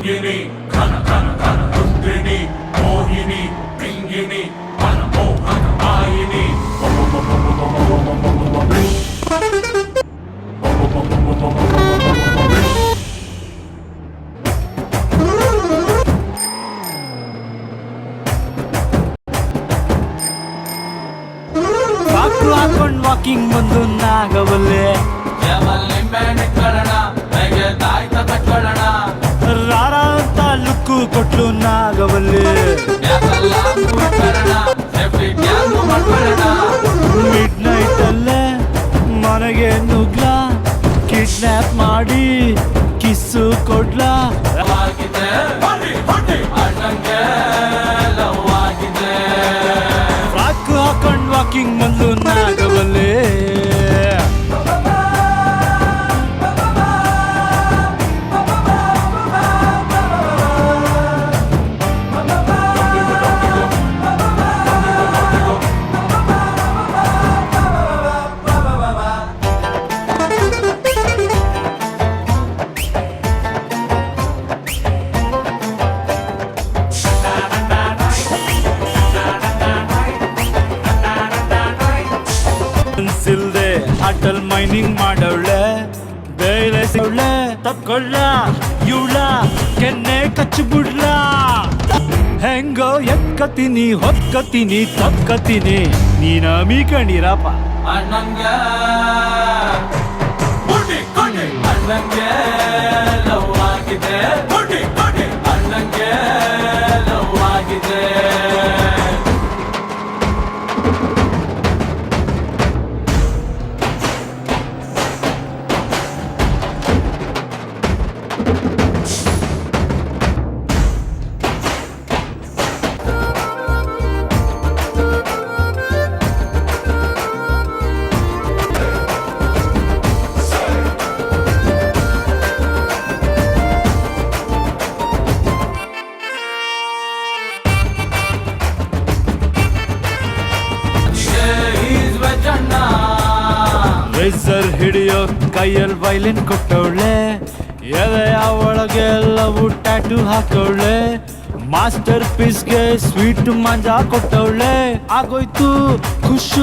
ಗಿನಿ ಘನ ಘನ ಘನ ರುದ್ರಿಣಿ ಮೋಹಿನಿ ಪಿಂಗಿನಿ ಮನಮೋಹನ ಮಾಯಿನಿ ಹಾಕೊಂಡ್ ವಾಕಿಂಗ್ ಬಂದು ನಾಗವಲ್ಲೆ ರಾರ ಅಂತ ಲುಕ್ಕು ಕೊಟ್ಲು ನಾಗವಲ್ಲೆ ಮಿಡ್ ನೈಟ್ ಅಲ್ಲೇ ಮನೆಗೆ ನುಗ್ಲಾ ಕಿಡ್ನಾಪ್ ಮಾಡಿ ಕಿಸ್ಸು ಕೊಡ್ಲಾ ಫ್ರಾಕ್ ಹಾಕೊಂಡ್ ವಾಕಿಂಗ್ ಬಂದು ನಾಗವಲ್ಲೆ ಇಲ್ದೆ ಅಟಲ್ ಮೈನಿಂಗ್ ಮಾಡವಳೆ ಬೇರೆ ಸಿವಳೆ ತಪ್ಕೊಳ್ಳ ಇವಳ ಕೆನ್ನೆ ಕಚ್ಚಿಬಿಡ್ಲ ಹೆಂಗೋ ಎಕ್ಕತೀನಿ ಹೊಕ್ಕತೀನಿ ತಕ್ಕತೀನಿ ನೀನ ಮೀಕಣಿರಪ್ಪ ಅಣ್ಣಂಗೆ ಅಣ್ಣಂಗೆ ಲವ್ ಆಗಿದೆ ಅಣ್ಣಂಗೆ ಲವ್ ಆಗಿದೆ ರೇಸರ್ ಹಿಡಿಯೋ ಕೈಯಲ್ಲಿ ವೈಲಿನ್ ಕೊಟ್ಟವಳೆ ಎದೆಯ ಒಳಗೆ ಎಲ್ಲವೂ ಟ್ಯಾಟೂ ಹಾಕವಳೆ ಮಾಸ್ಟರ್ ಪೀಸ್ಗೆ ಸ್ವೀಟ್ ಮಂಜಾ ಕೊಟ್ಟವಳೆ ಆಗೋಯ್ತು ಖುಷಿ